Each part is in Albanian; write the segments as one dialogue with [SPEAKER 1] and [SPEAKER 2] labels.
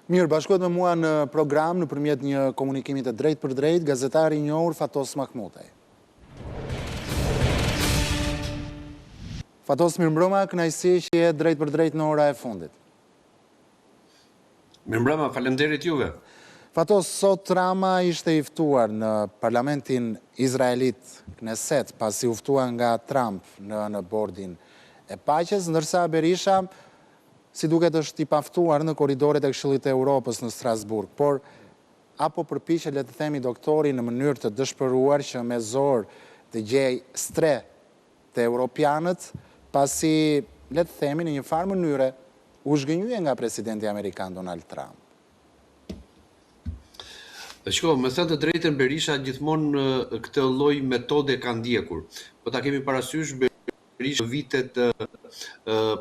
[SPEAKER 1] Mirë, bashkohet me mua në program nëpërmjet një komunikimi të drejtë për drejtë gazetari i njohur Fatos Mahmutaj. Fatos, mirëmbrëma, kënaqësi që je drejt për drejt në ora e fundit.
[SPEAKER 2] Mirëmbrëma, faleminderit juve.
[SPEAKER 1] Fatos, sot Rama ishte i ftuar në parlamentin izraelit Knesset, pasi u ftua nga Trump në bordin e paqes, ndërsa Berisha si duket është i paftuar në korridoret e Këshillit të Europës në Strasburg, por apo përpiqet, le të themi, doktori në mënyrë të dëshpëruar që me zor të gjej stre të europianët, pasi, le të themi, në një farë mënyre u zhgënjye nga presidenti amerikan Donald Trump.
[SPEAKER 2] Shiko, me thënë të drejtën, Berisha gjithmonë këtë lloj metode ka ndjekur. Po ta kemi parasysh Berisha vitet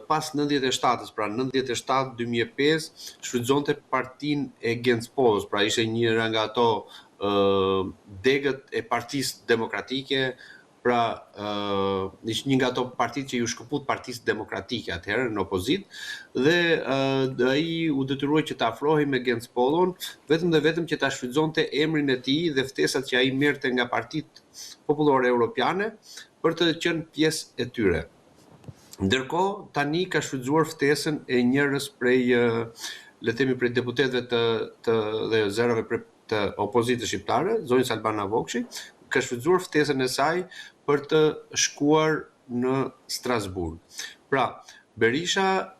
[SPEAKER 2] pas 97-s, pra 97-2005, shfrytëzonte partinë e Genspos, pra ishte njëra nga ato degët e Partisë Demokratike, pra ishte një nga ato partitë që ju shkëput Partisë Demokratike atëherë në opozit, dhe ai u detyroi që të afrohej me Genspollon, vetëm dhe vetëm që ta shfrytëzonte emrin e tij dhe ftesat që ai merrte nga partitë popullore europiane për të qenë pjesë e tyre. Ndërkohë, tani ka shfrytzuar ftesën e njërës prej, le të themi, prej deputetëve dhe zërave të opozitës shqiptare, zonjës Albana Vokshi, ka shfrytzuar ftesën e saj për të shkuar në Strasburg. Pra, Berisha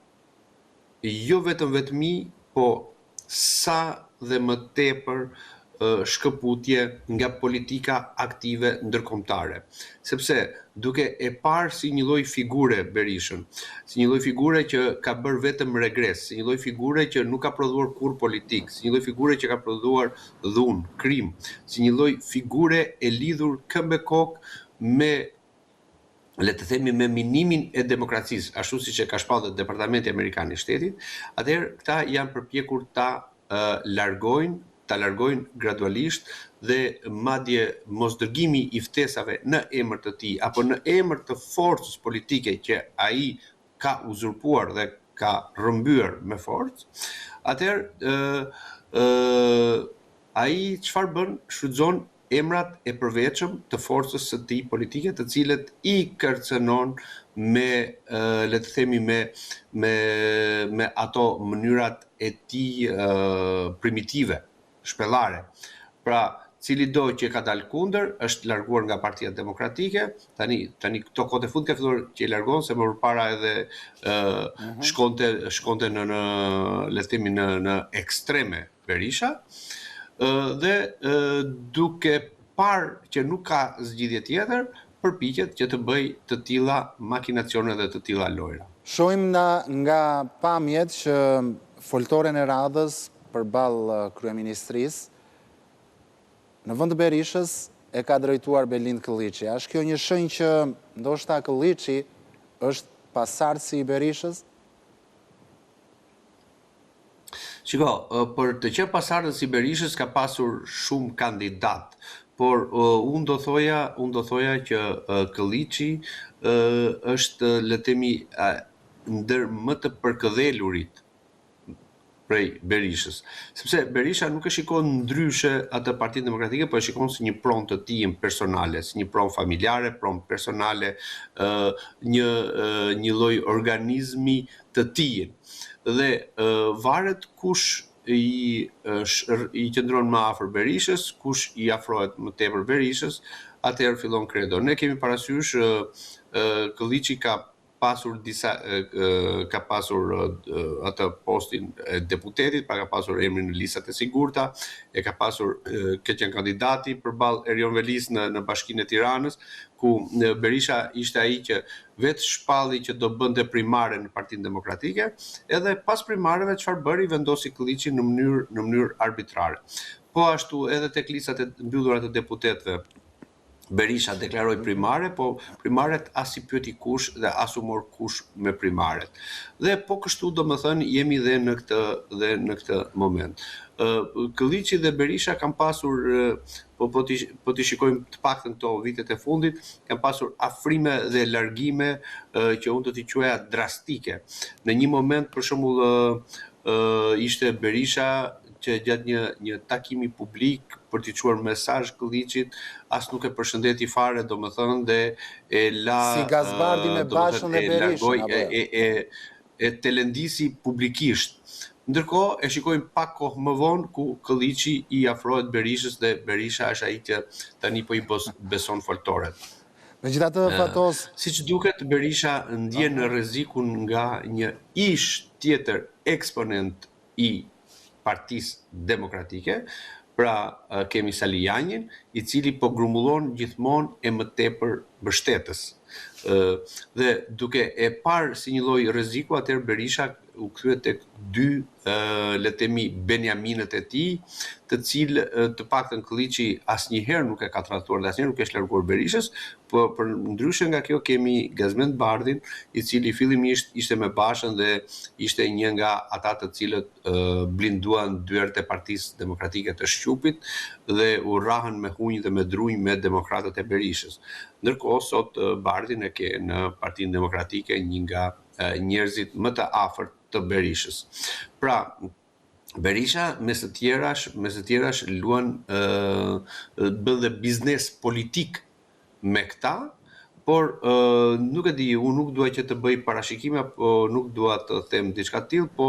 [SPEAKER 2] jo vetëm vetmi, po sa dhe më tepër shkëputje nga politika aktive ndërkombëtare. Sepse duke e parë si një lloj figure Berishën, si një lloj figure që ka bërë vetëm regres, si një lloj figure që nuk ka prodhuar kurrë politik, si një lloj figure që ka prodhuar dhunë, krim, si një lloj figure e lidhur këmbë kokë me, le të themi, me minimin e demokracisë, ashtu siç e ka shpallur Departamenti Amerikan i Shtetit, atëherë këta janë përpjekur ta largojnë gradualisht dhe madje mosdërgimi i ftesave në emër të tij apo në emër të forcës politike që ai ka uzurpuar dhe ka rrëmbyer me forcë, atëherë ai çfarë bën? Shfrytëzon emrat e përvetshëm të forcës së tij politike, të cilët i kërcënon me, le të themi, me ato mënyrat e tij primitive, shpellare. Pra, cili do që ka dalë kundër, është larguar nga Partia Demokratike, tani këto kohë të fundit ka filluar që i largon, se më përpara edhe shkonte në, le të themi, në ekstreme Berisha, dhe duke parë që nuk ka zgjidhje tjetër, përpiqet që të bëj të tilla makinacione dhe të tilla lojra.
[SPEAKER 1] Shohim nga pamjet që foltoren e radhës përballë kryeministrisë, në vend të Berishës e ka drejtuar Belind Kılliçi. A është kjo një shenjë që ndoshta Kılliçi është pasardhësi i Berishës?
[SPEAKER 2] Shiko, për të qenë pasardhës i Berishës ka pasur shumë kandidat, por unë do thoja që Kılliçi është, le të themi, ndër më të përkëdhelurit prej Berishës. Sepse Berisha nuk e shikon ndryshe atë Partinë Demokratike, po e shikon si një pronë të tij personale, si një pronë familjare, pronë personale, një lloj organizmi të tij. Dhe varet kush i qëndron më afër Berishës, kush i afrohet më tepër Berishës, atëherë fillon kredo. Ne kemi parasysh Kılliçi ka pasur atë postin e deputetit, pra ka pasur emrin në listat e sigurta, e ka pasur ka qenë kandidati përballë Erion Velis në Bashkinë e Tiranës, ku Berisha ishte ai që vetë shpalli që do bënte primare në Partinë Demokratike, edhe pas primareve çfarë bëri, vendosi Kılliçi në mënyrë arbitrare. Po ashtu edhe tek listat e mbyllura të deputetëve, Berisha deklaroi primare, po primaret as i pyeti kush dhe as u mor kush me primaret. Dhe po kështu domethënë jemi dhe në këtë moment. Kılliçi dhe Berisha kanë pasur, po t'i shikojmë të paktën këto vitet e fundit, kanë pasur afrime dhe largime që unë do t'i quaja drastike. Në një moment, për shembull, ishte Berisha që gjatë një takimi publik për t'i çuar mesazh Kılliçit, as nuk e përshëndeti fare, domethënë, dhe e la,
[SPEAKER 1] Si Gazbardi me Bashën dhe Berishën,
[SPEAKER 2] e telendisi publikisht. Ndërkohë e shikojmë pak kohë më vonë ku Kılliçi i afrohet Berishës dhe Berisha është ai që tani po i beson foltoret.
[SPEAKER 1] Megjithatë, Fatos,
[SPEAKER 2] Siç duket, Berisha ndjen rrezikun nga një ish tjetër eksponent i Partisë Demokratike. Pra kemi Salijanin, i cili po grumullon gjithmonë e më tepër mbështetës. Dhe duke e parë si një lloj rreziku, atëherë Berisha u kthye tek dy le të themi Benjaminët e tij, të cilë të paktën Kılliçi asnjëherë nuk e ka trajtuar dhe asnjëherë nuk e shlarguar Berishës, por për ndryshe nga kjo kemi Gazmend Bardhin, i cili fillimisht ishte me Bashën dhe ishte një nga ata të cilët blinduan dyert e Partisë Demokratike të Shqupit dhe u rrahën me hunj dhe me drunj me demokratët e Berishës. Ndërkohë sot Bardhin e ke në Partinë Demokratike një nga njerëzit më të afërt të Berishës. Pra, Berisha mes të tjerash luan bën dhe biznes politik me këta, por nuk e di, unë nuk dua që të bëj parashikime, apo nuk dua të them diçka të tillë, po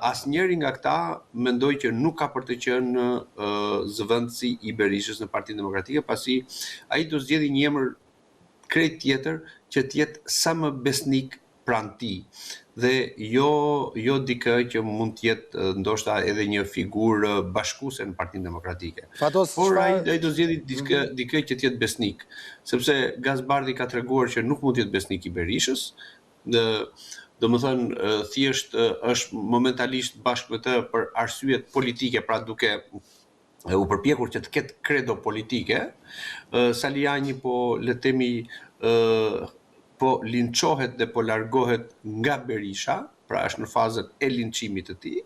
[SPEAKER 2] asnjëri nga këta mendoj që nuk ka për të qenë zëvendësi i Berishës në Partinë Demokratike, pasi ai do zgjedhë një emër krejt tjetër që të jetë sa më besnik pranë tij dhe jo dikë që mund të jetë ndoshta edhe një figurë bashkuese në Partinë Demokratike.
[SPEAKER 1] Fatos,
[SPEAKER 2] por ai do zgjedhë dikë që të jetë besnik, sepse Gazbardi ka treguar që nuk mund të jetë besnik i Berishës. Domethënë thjesht është momentalisht bashkë me të për arsyet politike, pra duke u përpjekur që të ketë kredo politike. Salijani po le të themi po linçohet dhe po largohet nga Berisha, pra është në fazën e linçimit të tij.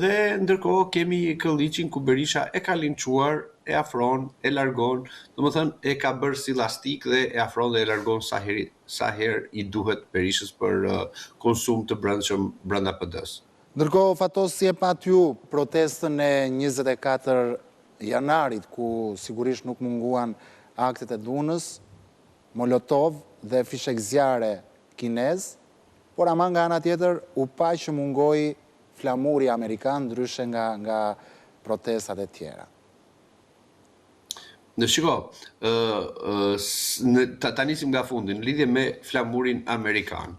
[SPEAKER 2] Dhe ndërkohë kemi Kılliçin ku Berisha e ka linçuar, e afron, e largon, domethënë e ka bërë si lastik dhe e afron dhe e largon sa herë i duhet Berishës për konsum të brendshëm brenda PD-s.
[SPEAKER 1] Ndërkohë, Fatos, si e pat ju protestën e 24 janarit, ku sigurisht nuk munguan aktet e dhunës, molotov dhe fishek zjarre kinez, por ama nga ana tjetër u pa që mungoi flamuri amerikan ndryshe nga protestat e tjera.
[SPEAKER 2] Shiko, ta nisim nga fundi, në lidhje me flamurin amerikan.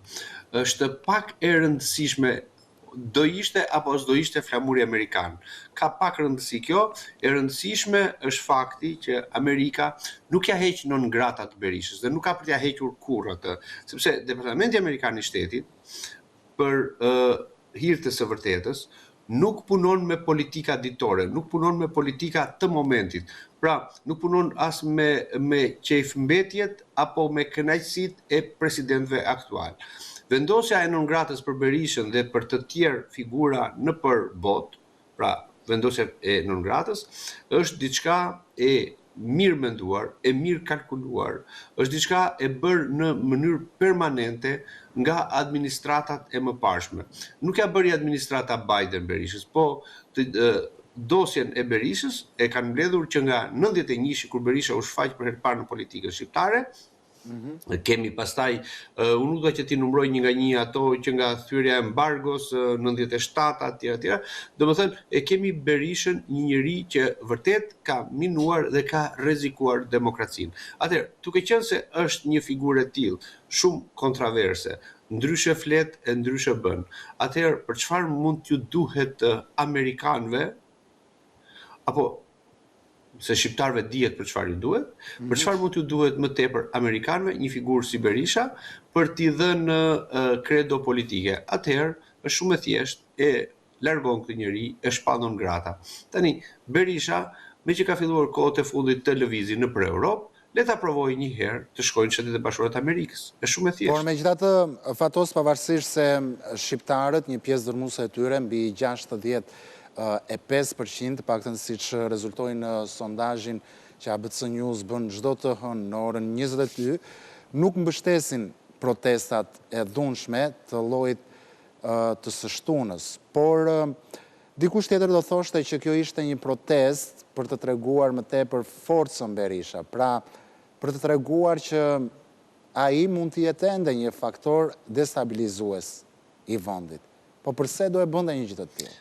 [SPEAKER 2] Është pak e rëndësishme do ishte apo s'do ishte flamuri amerikan. Ka pak rëndësi kjo, e rëndësishme është fakti që Amerika nuk ja heq non grata të Berishës dhe nuk ka për t'ja hequr kurrë atë, sepse Departamenti Amerikan i Shtetit për hir të së vërtetës nuk punon me politika ditore, nuk punon me politika të momentit. Pra, nuk punon as me qejfmbetjet apo me kënaqësitë e presidentëve aktual. Vendosja e non-gratës për Berishën dhe për të tjerë figura në për botë, pra vendosja e non-gratës, është diçka e mirë menduar, e mirë kalkuluar, është diçka e bërë në mënyrë permanente nga administratat e mëparshme. Nuk ja bëri administrata Biden Berishës, po dosjen e Berishës e kanë mbledhur që nga 91 kur Berisha u shfaq për herë parë në politikën shqiptare. Kemi pastaj, unë nuk do që ti numroj një nga një ato që nga thyrja e embargos, 97, atje. Domethënë, e kemi Berishën një njeri që vërtet ka minuar dhe ka rrezikuar demokracinë. Atëherë, duke qenë se është një figurë e tillë, shumë kontroverse, ndryshe flet e ndryshe bën. Atëherë, për çfarë mund t'ju duhet amerikanëve, apo se shqiptarëve dihet për çfarë ju duhet, për çfarë mund t'ju duhet më tepër amerikanëve një figurë si Berisha për t'i dhënë kredo politike. Atëherë është shumë e thjeshtë, e largon këtë njeri, e shpallon grata. Tani Berisha, me që ka filluar kohët e fundit të lëvizjes nëpër Europë, le ta provojë një herë të shkojnë në Shtetet e Bashkuara të Amerikës. Është shumë e thjeshtë.
[SPEAKER 1] Por megjithatë, Fatos, pavarësisht se shqiptarët, një pjesë dërmuese e tyre, mbi 65%, paktën siç rezultoi në sondazhin që ABC News bën çdo të hënë në orën 22, nuk mbështesin protestat e dhunshme të llojit të së shtunës. Por dikush tjetër do thoshte që kjo ishte një protest për të treguar më tepër forcën Berisha, pra për të treguar që ai mund të jetë ende një faktor destabilizues i vendit. Po përse do e bënte një gjë të tillë?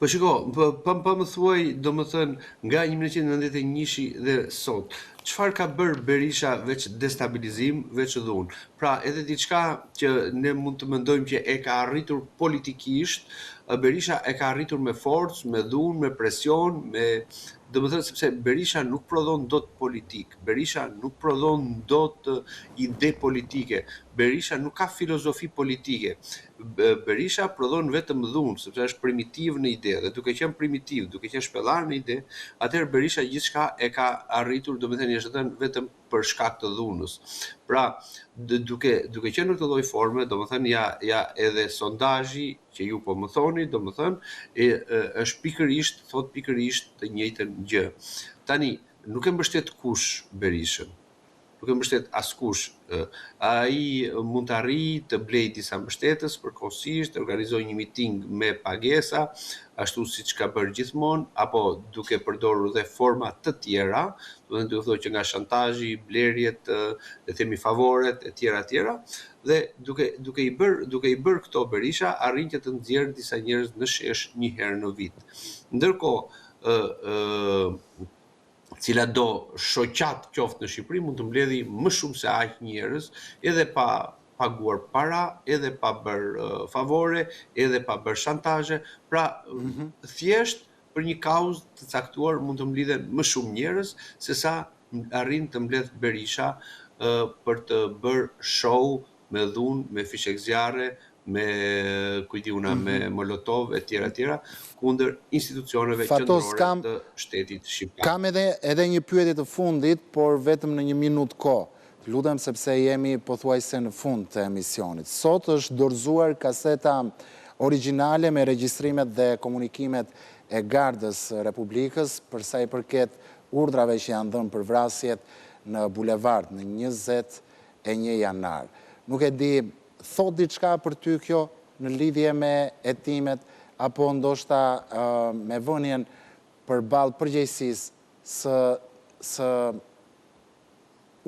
[SPEAKER 2] Po shiko, po më thuaj, do më thënë, nga 1991 dhe sot, çfarë ka bërë Berisha veç destabilizim, veç dhunë? Pra, edhe diçka që ne mund të mendojmë që e ka arritur politikisht, Berisha e ka arritur me forcë, me dhunë, me presion, do më thënë, sepse Berisha nuk prodhon dot politik, Berisha nuk prodhon dot ide politike, Berisha nuk ka filozofi politike, Berisha prodhon vetëm dhunë, sepse është primitiv në ide, dhe duke qenë primitiv, duke qenë shpellar në ide, atëherë Berisha gjithçka e ka arritur, do më thënë, është dhënë vetëm për shkak të dhunës. Pra, duke qenë në këtë lloj forme, do më thënë, ja edhe sondazhi që ju po më thoni, do më thënë, është thot pikërisht të njëjtën gjë. Tani, nuk e mbështet kush Berishën. Nuk e mbështet askush. Ai mund të arrijë të blejë disa mbështetës përkohësisht, të organizojë një miting me pagesa, ashtu siç ka bërë gjithmonë, apo duke përdorur dhe forma të tjera, do të thotë që nga shantazhi, blerjet, le themi favoret e tjera, dhe duke i bërë këto Berisha arrin që të nxjerrë disa njerëz në shesh një herë në vit. Ndërkohë, cila do shoqat qoftë në Shqipëri mund të mbledhi më shumë se aq njerëz, edhe pa paguar para, edhe pa bërë favore, edhe pa bërë shantazhe, pra thjesht për një kauzë të caktuar mund të mblidhen më shumë njerëz se sa arrin të mbledh Berisha për të bërë show me dhunë, me fishek zjarre, me me molotov e tjera, kundër institucioneve qendrore të shtetit shqiptar.
[SPEAKER 1] Kam edhe një pyetje të fundit, por vetëm në 1 minutë kohë. Lutem sepse jemi pothuajse në fund të emisionit. Sot është dorëzuar kaseta origjinale me regjistrimet dhe komunikimet e Gardës Republikës për sa i përket urdhrave që janë dhënë për vrasjet në bulevard në 21 janar. Nuk e di, thot diçka për ty kjo në lidhje me hetimet, apo ndoshta me vënien përballë përgjegjësisë së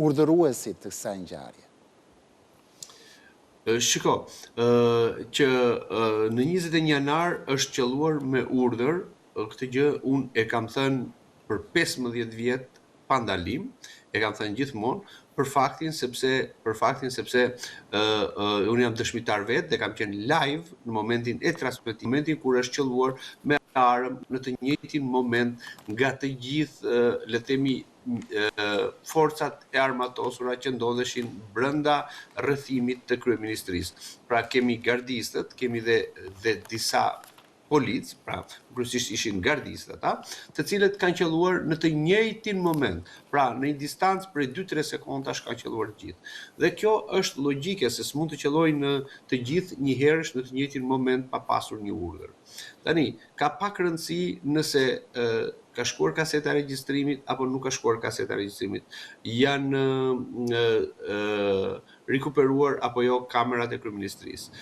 [SPEAKER 1] urdhëruesit të kësaj ngjarje?
[SPEAKER 2] Shiko, që në 21 janar është qelluar me urdhër, këtë gjë unë e kam thënë për 15 vjet pa ndalim, e kam thënë gjithmonë, për faktin sepse unë jam dëshmitar vetë dhe kam qenë live në momentin e transmetimit kur është qelluar me armë në të njëjtin moment nga të gjithë, le të themi, forcat e armatosura që ndodheshin brenda rrethimit të kryeministrisë. Pra kemi gardistët, kemi dhe disa policë, pra kryesisht ishin gardistë ata, të cilët kanë qelluar në të njëjtin moment. Pra në një distancë prej 2-3 sekondash kanë qelluar të gjithë. Dhe kjo është logjike se s'mund të qellojnë të gjithë një herësh në të njëjtin moment pa pasur një urdhër. Tani, ka pak rëndësi nëse ka shkuar kaseta e regjistrimit apo nuk ka shkuar kaseta e regjistrimit. Janë rikuperuar apo jo kamerat e kryeministrisë.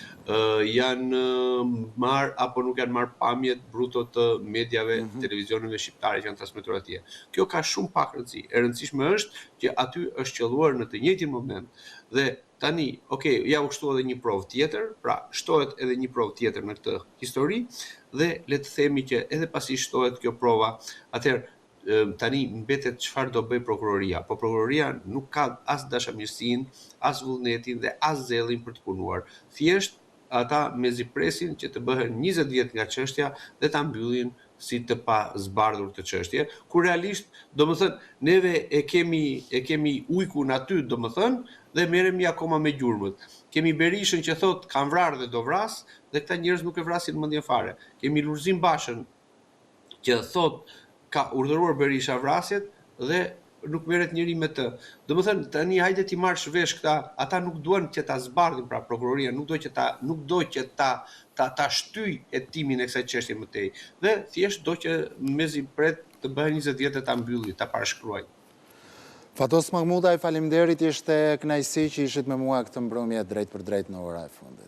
[SPEAKER 2] Janë marr apo nuk janë marr pamjet bruto të mediave, televizioneve shqiptare që janë transmetuar atje. Kjo ka shumë pak rëndësi. E rëndësishme është që aty është qelluar në të njëjtin moment. Dhe tani, ja u shtu edhe një provë tjetër, pra shtohet edhe një provë tjetër në këtë histori, dhe le të themi që edhe pasi shtohet kjo prova, atëherë tani mbetet çfarë do bëj prokuroria. Po prokuroria nuk ka as dashamirësinë, as vullnetin dhe as zellin për të punuar. Thjesht ata mezi presin që të bëhen 20 vjet nga çështja dhe ta mbyllin si të pa zbardhur të çështje, kur realisht, domethënë, neve e kemi ujkun aty, domethënë, dhe merremi akoma me gjurmët. Kemi Berishën që thot kanë vrarë dhe do vras, dhe këta njerëz nuk e vrasin mendjen fare. Kemi Lulzim Bashën që thot ka urdhëruar Berisha vrasjet dhe nuk merret njëri me të. Domethënë, tani hajde ti marrësh vesh këta, ata nuk duan që ta zbardhin, pra prokuroria nuk do që ta shtyj hetimin e kësaj çështje më tej. Dhe thjesht do që mezi pret të bëhen 20 vjet e ta mbylli, ta parashkruaj.
[SPEAKER 1] Fatos Mahmudaj, faleminderit, ishte kënaqësi që ishit me mua këtë mbrëmje drejt për drejt në ora e fundit.